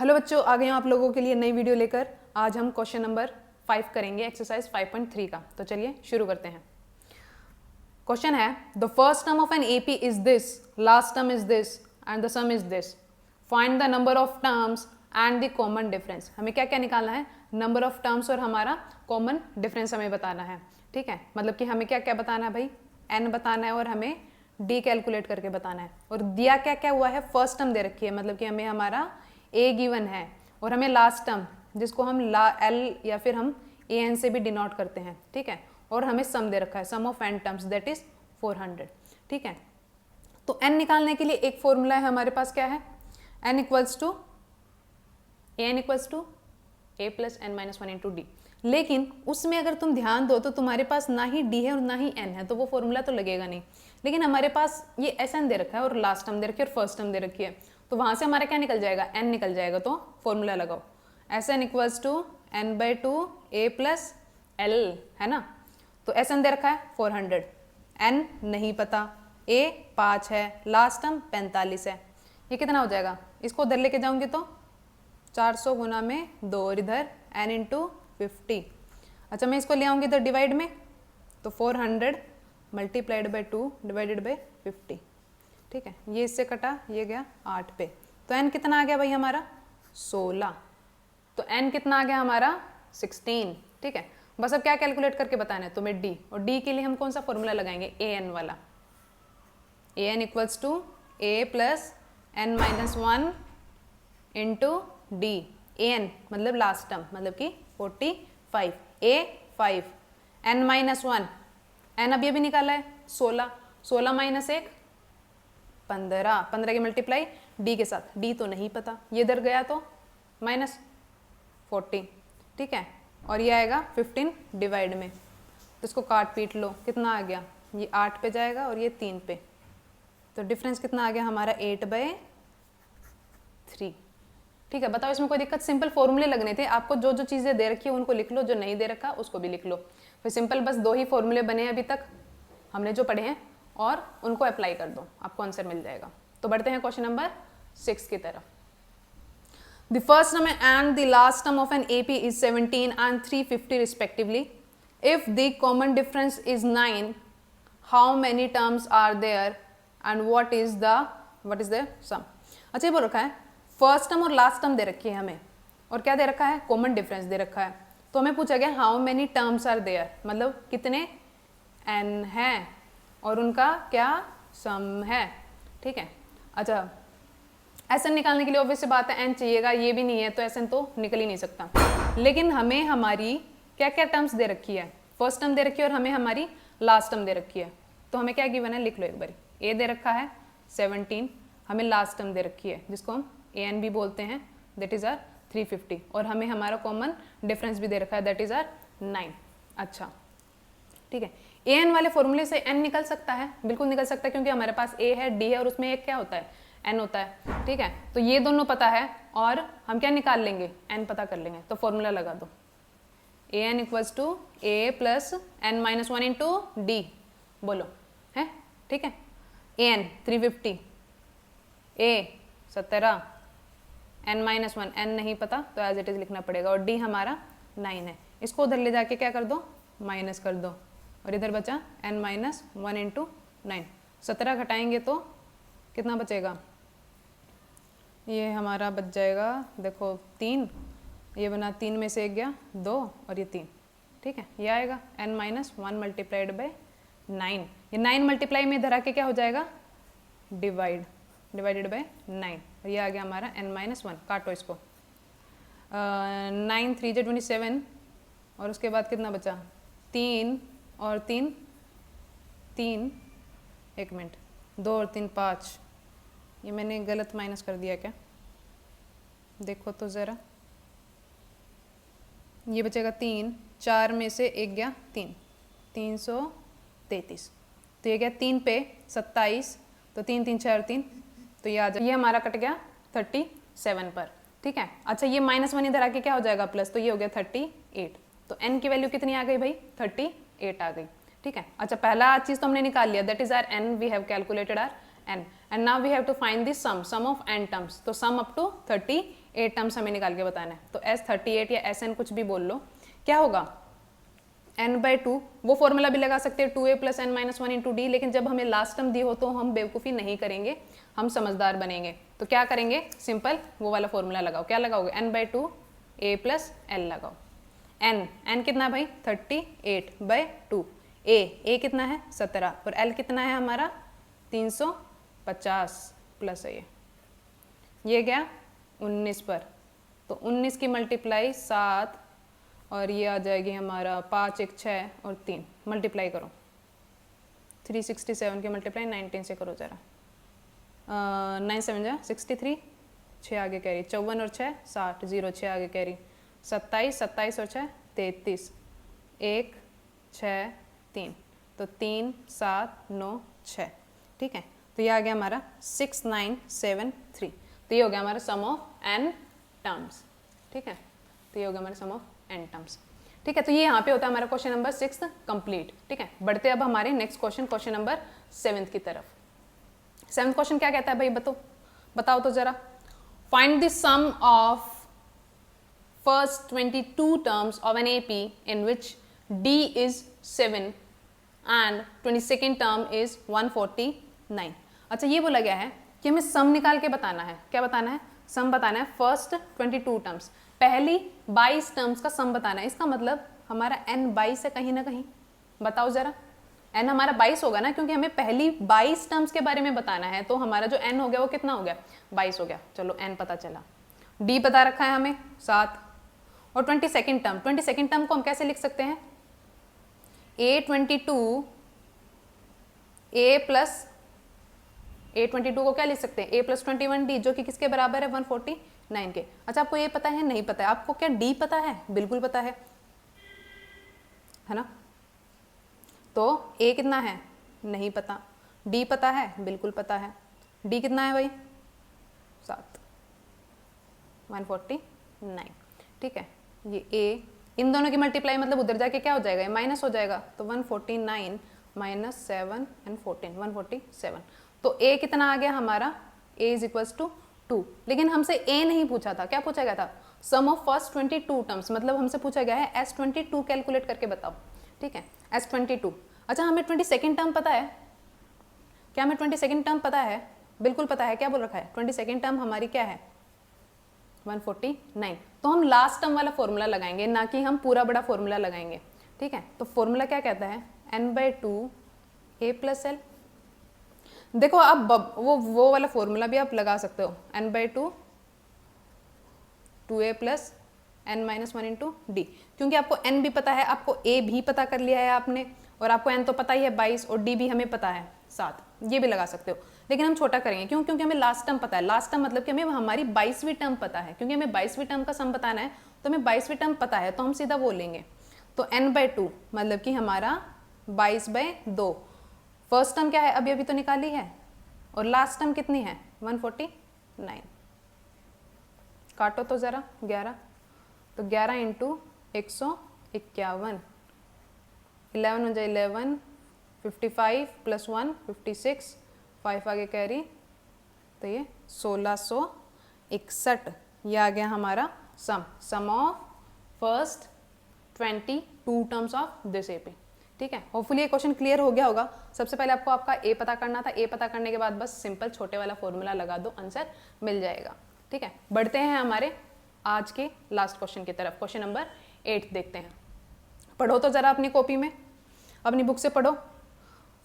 Hello बच्चों, आ गए हैं आप लोगों के लिए नई वीडियो लेकर। आज हम क्वेश्चन नंबर 5 करेंगे, एक्सरसाइज 5.3 का। तो चलिए शुरू करते हैं। क्वेश्चन है, the first term of an AP is this, last term is this and the some is this. Find the number of terms and the common difference. हमें क्या क्या निकालना है? नंबर ऑफ टर्म्स और हमारा कॉमन डिफरेंस हमें बताना है। ठीक है, मतलब कि हमें क्या क्या बताना है भाई? n बताना है और हमें d कैलकुलेट करके बताना है। और दिया क्या क्या हुआ है? फर्स्ट टर्म दे रखी है, मतलब कि हमें हमारा a गिवन है और हमें लास्ट टर्म, जिसको हम l या फिर हम an से भी डिनोट करते हैं। ठीक है, और हमें सम दे रखा है, sum of n terms that is 400। ठीक है, तो n निकालने के लिए एक फॉर्मूला है हमारे पास, क्या है? n equals to a plus n minus 1 into D. लेकिन उसमें अगर तुम ध्यान दो तो तुम्हारे पास ना ही d है और ना ही n है, तो वो फॉर्मूला तो लगेगा नहीं। लेकिन हमारे पास ये Sn दे रखा है और लास्ट टर्म दे रखी है और फर्स्ट टर्म दे रखी है, तो वहां से हमारा क्या निकल जाएगा? n निकल जाएगा। तो फॉर्मूला लगाओ, Sn equals to n/2 a plus l, है ना। तो Sn दे रखा है 400, n नहीं पता, a 5 है, लास्ट टर्म 45 है। ये कितना हो जाएगा? इसको उधर लेके जाऊंगी तो 400 गुना में 2 और इधर n इंटू 50। अच्छा, मैं इसको ले आऊंगी इधर डिवाइड में, तो 400 मल्टीप्लाइड बाई 2 डिवाइडेड बाई 50। ठीक है, ये इससे कटा, ये गया 8 पे। तो n कितना आ गया भाई हमारा? 16। तो n कितना आ गया हमारा? 16। ठीक है, बस अब क्या कैलकुलेट करके बताना है तुम्हें? d। और d के लिए हम कौन सा फॉर्मूला लगाएंगे? an वाला। an equals to a plus n minus 1 into D. an मतलब लास्ट टर्म, मतलब कि 45, a 5, n माइनस 1, n अभी अभी निकाला है 16, 16 माइनस 1 15, 15 की मल्टीप्लाई d के साथ, d तो नहीं पता, ये इधर गया तो माइनस 40। ठीक है, और ये आएगा 15 डिवाइड में, तो इसको काट पीट लो, कितना आ गया? ये 8 पे जाएगा और ये 3 पे, तो डिफरेंस कितना आ गया हमारा? 8/3। ठीक है, बताओ इसमें कोई दिक्कत? सिंपल फॉर्मूले लगने थे आपको, जो जो चीज़ें दे रखी है उनको लिख लो, जो नहीं दे रखा उसको भी लिख लो। फिर सिंपल बस 2 ही फॉर्मूले बने अभी तक हमने जो पढ़े हैं, और उनको अप्लाई कर दो, आपको आंसर मिल जाएगा। तो बढ़ते हैं क्वेश्चन नंबर 6 की तरफ। The first term and the last term of an AP is 17 and 350 respectively. If the common difference is 9, how many terms are there and what is the sum. अच्छा, ये बोल रखा है फर्स्ट टर्म और last term दे रखी है हमें, और क्या दे रखा है? कॉमन डिफरेंस दे रखा है। तो हमें पूछा गया how many terms are there, मतलब कितने n है और उनका क्या सम है। ठीक है, अच्छा Sn निकालने के लिए ऑब्वियस बात है n चाहिएगा, ये भी नहीं है तो Sn तो निकल ही नहीं सकता। लेकिन हमें हमारी क्या क्या टर्म्स दे रखी है? फर्स्ट टर्म दे रखी है और हमें हमारी लास्ट टर्म दे रखी है। तो हमें क्या गिवन है? लिख लो एक बार। a दे रखा है 17, हमें लास्ट टर्म दे रखी है जिसको हम an भी बोलते हैं, दैट इज आर 350, और हमें हमारा कॉमन डिफरेंस भी दे रखा है, दैट इज आर 9। अच्छा, ठीक है, an वाले फॉर्मूले से n निकल सकता है, बिल्कुल निकल सकता है, क्योंकि हमारे पास a है, d है, और उसमें एक क्या होता है? n होता है। ठीक है, तो ये दोनों पता है और हम क्या निकाल लेंगे? n पता कर लेंगे। तो फॉर्मूला लगा दो, an equals to a plus n minus 1 into D. बोलो, है? ठीक है, an 350, a 17, n minus 1, n नहीं पता तो एज इट इज लिखना पड़ेगा, और d हमारा 9 है। इसको उधर ले जाके क्या कर दो? माइनस कर दो, और इधर बचा n माइनस 1 इंटू 9। 17 घटाएंगे तो कितना बचेगा? ये हमारा बच जाएगा, देखो 3, ये बना 3 में से 1 गया 2, और ये 3। ठीक है, ये आएगा n माइनस 1 मल्टीप्लाइड बाई 9। ये 9 मल्टीप्लाई में इधर आके क्या हो जाएगा? डिवाइडेड बाई 9, और ये आ गया हमारा n माइनस 1। काटो इसको, 9 3 जे 27, और उसके बाद कितना बचा? 3 और 3, 3, 1 मिनट, 2 और 3 5। ये मैंने गलत माइनस कर दिया क्या? देखो तो ज़रा, ये बचेगा 3, 4 में से 1 गया 3, 333। तो ये गया 3 पे 27, तो 3 3 4 3, तो ये आ जाए, ये हमारा कट गया 37 पर। ठीक है, अच्छा ये माइनस 1 इधर आके क्या हो जाएगा? प्लस, तो ये हो गया 38। तो n की वैल्यू कितनी आ गई भाई? 38 आ गई। ठीक है, अच्छा पहला चीज तो हमने निकाल लिया, that is R n, we have calculated R n, and now we have to find the sum of n terms. तो सम अप टू 38 8 टर्म्स हमें निकाल के बताना है। तो S38 या SN कुछ भी बोल लो, क्या होगा n/2। वो फॉर्मूला भी लगा सकते हैं 2a + n - 1 × d, लेकिन जब हमें लास्ट टर्म दी हो तो हम बेवकूफ़ी नहीं करेंगे, हम समझदार बनेंगे। तो क्या करेंगे, सिंपल वो वाला फॉर्मूला लगाओ। क्या लगाओगे, n/2 a + l लगाओ। n कितना भाई 38/2, a कितना है 17 और l कितना है हमारा 350 प्लस है ये गया 19 पर। तो 19 की मल्टीप्लाई 7 और ये आ जाएगी हमारा 5 1 6 और 3 मल्टीप्लाई करो। 367 की मल्टीप्लाई 19 से करो ज़रा। 9 7 जा 63, 6 आगे कैरी, 54 और 6 60, 0 6 आगे कैरी, 27 27 और 6 33, 1 6 3, तो 3 7 9 6। ठीक है, तो ये आ गया हमारा 6973। तो ये हो गया हमारा सम ऑफ n टर्म्स। ठीक है, तो ये हो गया हमारा सम ऑफ n टर्म्स। ठीक है, तो ये यहाँ पे होता है हमारा क्वेश्चन नंबर 6 कंप्लीट। ठीक है, बढ़ते अब हमारे नेक्स्ट क्वेश्चन, क्वेश्चन नंबर 7 की तरफ। 7th क्वेश्चन क्या कहता है भाई, बताओ तो जरा। Find the sum of first 22 terms of an AP in which D is 7 and 22nd term is 149। अच्छा, ये बोला गया है कि हमें सम निकाल के बताना है। क्या बताना है, सम बताना है फर्स्ट 22 टर्म्स, पहली 22 टर्म्स का सम बताना है। इसका मतलब हमारा n 22 है कहीं ना कहीं, बताओ जरा। n हमारा 22 होगा ना, क्योंकि हमें पहली 22 टर्म्स के बारे में बताना है। तो हमारा जो n हो गया वो कितना हो गया, 22 हो गया। चलो n पता चला, d पता रखा है हमें 7 और 22nd टर्म को हम कैसे लिख सकते हैं, A22 को क्या लिख सकते हैं, A + 21D, जो कि किसके बराबर है 149 के। अच्छा, आपको ये पता है, नहीं पता है, आपको क्या D पता है, बिल्कुल पता है ना। तो A कितना है नहीं पता, D पता है बिल्कुल पता है। D कितना है भाई 7, 149। ठीक है, ये A, इन दोनों की मल्टीप्लाई मतलब उधर जाके क्या हो जाएगा, माइनस हो जाएगा। तो 149 - 7 and 14 147। तो A कितना आ गया हमारा, A = 2। लेकिन हमसे A नहीं पूछा था, क्या पूछा गया था, सम ऑफ फर्स्ट 22 टर्म्स, मतलब हमसे पूछा गया है S22 कैलकुलेट करके बताओ। ठीक है, S22। अच्छा, हमें 22nd टर्म पता है, क्या हमें 22nd टर्म पता है, बिल्कुल पता है। क्या बोल रखा है, 22nd टर्म हमारी क्या है 149। तो हम लास्ट टर्म वाला फॉर्मूला लगाएंगे, ना कि हम पूरा बड़ा फॉर्मूला लगाएंगे। ठीक है, तो फॉर्मूला क्या कहता है, n/2 a + l। देखो अब वो वाला फॉर्मूला भी आप लगा सकते हो, n/2 2a + n - 1 × d, क्योंकि आपको n भी पता है, आपको a भी पता कर लिया है आपने, और आपको n तो पता ही है 22 और d भी हमें पता है 7, ये भी लगा सकते हो। लेकिन हम छोटा करेंगे, क्यों, क्योंकि हमें लास्ट टर्म पता है। लास्ट टर्म मतलब कि हमें हमारी 22वीं टर्म पता है, क्योंकि हमें 22वीं टर्म का सम बताना है, तो हमें 22वीं टर्म पता है, तो हम सीधा वो लेंगे। तो n/2 मतलब कि हमारा 22/2। फर्स्ट टर्म क्या है, अभी तो निकाली है, और लास्ट टर्म कितनी है 149। काटो तो ज़रा 11, तो 11 × 151, 11 हो जाए 11, 55 + 1 56, 5 आगे कैरी, तो ये 1661। ये आ गया हमारा sum of first 22 terms of this AP। ठीक है, होपफुली ये क्वेश्चन क्लियर हो गया होगा। सबसे पहले आपको आपका A पता करना था, A पता करने के बाद बस सिंपल छोटे वाला फॉर्मूला लगा दो, आंसर मिल जाएगा। ठीक है, बढ़ते हैं हमारे आज के लास्ट क्वेश्चन की तरफ। क्वेश्चन नंबर 8 देखते हैं। पढ़ो तो जरा अपनी कॉपी में, अपनी बुक से पढ़ो।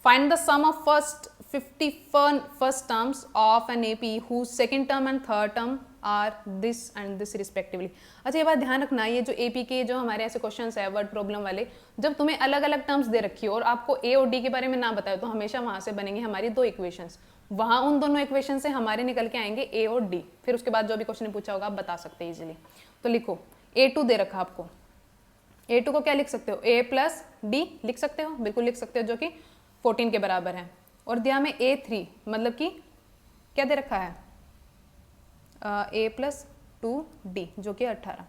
Find the sum of first 51 terms of an AP whose second term and third term are this and this respectively। अच्छा, ये बात ध्यान रखना, ये जो AP के जो हमारे ऐसे क्वेश्चंस है वर्ड प्रॉब्लम वाले, जब तुम्हें अलग अलग टर्म्स दे रखी हो और आपको A और D के बारे में ना बताओ, तो हमेशा वहां से बनेंगी हमारी 2 इक्वेशंस। वहां उन दोनों इक्वेशन से हमारे निकल के आएंगे A और D, फिर उसके बाद जो भी क्वेश्चन पूछा होगा आप बता सकते हैं इजीली। तो लिखो, A2 दे रखा आपको, A2 को क्या लिख सकते हो, A + D लिख सकते हो, बिल्कुल लिख सकते हो, जो कि 14 के बराबर है। और दिया में A3, मतलब कि क्या दे रखा है, A + 2D, जो कि 18।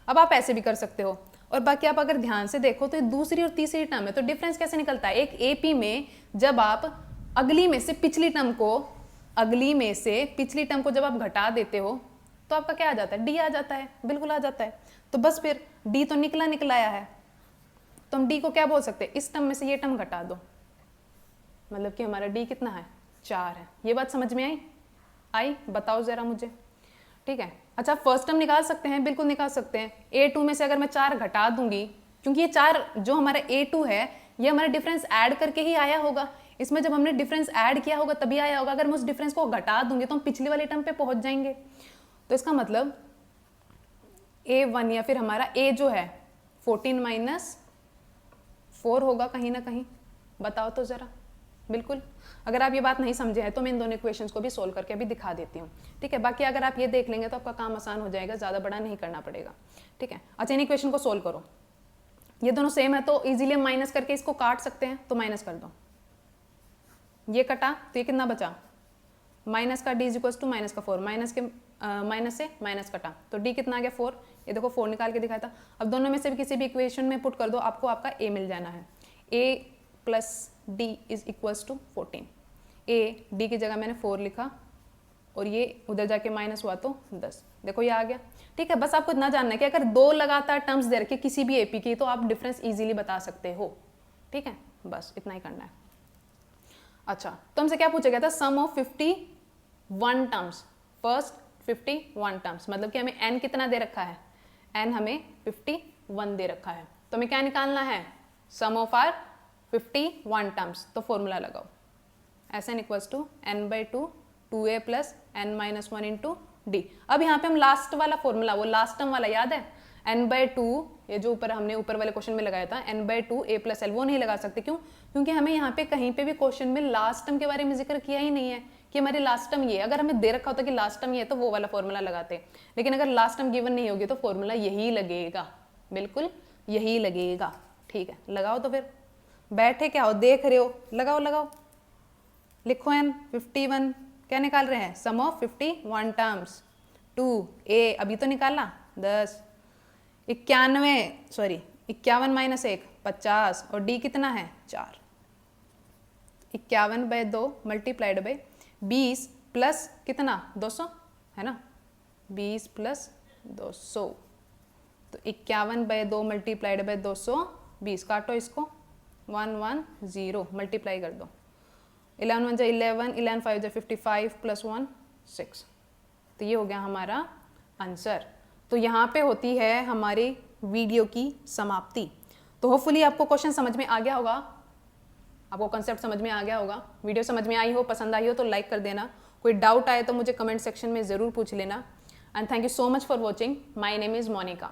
अब आप ऐसे भी कर सकते हो। और बाकी आप अगर ध्यान से देखो तो दूसरी और तीसरी टर्म है, तो डिफरेंस कैसे निकलता है, एक AP में जब आप अगली में से पिछली टर्म को जब आप घटा देते हो, तो आपका क्या आ जाता है, डी आ जाता है, बिल्कुल आ जाता है। तो बस फिर डी तो निकला आया है, तो हम डी को क्या बोल सकते हैं, इस टर्म में से ये टर्म घटा दो, मतलब कि हमारा डी कितना है, 4 है। ये बात समझ में आई? बताओ जरा मुझे, ठीक है। अच्छा, फर्स्ट टर्म निकाल सकते हैं, बिल्कुल निकाल सकते हैं। A2 में से अगर मैं 4 घटा दूंगी, क्योंकि ये 4 जो हमारा A2 है ये हमारा डिफरेंस ऐड करके ही आया होगा, इसमें जब हमने डिफरेंस ऐड किया होगा तभी आया होगा। अगर मैं उस डिफरेंस को घटा दूंगी तो हम पिछली वाले टर्म पे पहुंच जाएंगे। तो इसका मतलब A1 या फिर हमारा A जो है 14 - 4 होगा कहीं ना कहीं, बताओ तो जरा। बिल्कुल, अगर आप ये बात नहीं समझे हैं तो मैं इन दोनों इक्वेशंस को भी सोल्व करके अभी दिखा देती हूँ, ठीक है। बाकी अगर आप ये देख लेंगे तो आपका काम आसान हो जाएगा, ज़्यादा बड़ा नहीं करना पड़ेगा, ठीक है। अच्छा, इन इक्वेशन को सोल्व करो, ये दोनों सेम है तो इजीली हम माइनस करके इसको काट सकते हैं, तो माइनस कर दो। ये कटा तो ये कितना बचा, माइनस का डी इक्वल्स टू माइनस का 4, माइनस के माइनस से माइनस कटा तो डी कितना आ गया 4। ये देखो 4 निकाल के दिखाया था। अब दोनों में से भी किसी भी इक्वेशन में पुट कर दो, आपको आपका ए मिल जाना है। a plus D is equals to 14। A D की जगह मैंने 4 लिखा और ये उधर जाके माइनस हुआ तो 10। देखो ये आ गया, ठीक है। बस आपको इतना जानना है कि अगर 2 लगातार टर्म्स दे रखे किसी भी एपी की तो आप डिफरेंस इजीली बता सकते हो, ठीक है। बस इतना ही करना है। अच्छा, तो हमसे क्या पूछा गया था, सम ऑफ 51 टर्म्स, फर्स्ट 51 टर्म्स, मतलब कि हमें n कितना दे रखा है, n हमें 51 दे रखा है। तो हमें क्या निकालना है, सम ऑफ आर 51 टर्म्स। तो फॉर्मूला लगाओ, Sn equals to n/2 2a plus n-1 into D. अब यहाँ पे हम लास्ट वाला फॉर्मूला, वो लास्ट टर्म वाला याद है, n/2, ये जो ऊपर हमने ऊपर वाले क्वेश्चन में लगाया था n/2 a प्लस l, वो नहीं लगा सकते। क्यों? क्योंकि हमें यहाँ पे कहीं पे भी क्वेश्चन में लास्ट टर्म के बारे में जिक्र किया ही नहीं है कि हमारे लास्ट टर्म ये। अगर हमें दे रखा होता कि लास्ट टर्म ये है तो वो वाला फॉर्मूला लगाते, लेकिन अगर लास्ट टर्म गिवन नहीं होगी तो फॉर्मूला यही लगेगा, बिल्कुल यही लगेगा, ठीक है। लगाओ तो फिर, बैठे क्या हो, देख रहे हो, लगाओ लगाओ, लिखो n 51, क्या निकाल रहे हैं, सम ऑफ 51 टर्म्स 2a, अभी तो निकाला 10, 51 माइनस 1 50, और d कितना है 4। 51/2 मल्टीप्लाइड बाई 20 प्लस कितना 200 है ना, 20 प्लस 200, तो 51/2 मल्टीप्लाइड बाई 200, 20 काटो इसको, 110 मल्टीप्लाई कर दो, 11 1 11, 11 5 55 प्लस 1 6। तो ये हो गया हमारा आंसर। तो यहाँ पे होती है हमारी वीडियो की समाप्ति। तो होपफुली आपको क्वेश्चन समझ में आ गया होगा, आपको कंसेप्ट समझ में आ गया होगा। वीडियो समझ में आई हो, पसंद आई हो तो लाइक कर देना। कोई डाउट आए तो मुझे कमेंट सेक्शन में ज़रूर पूछ लेना। And thank you so much for watching. My name is Monika.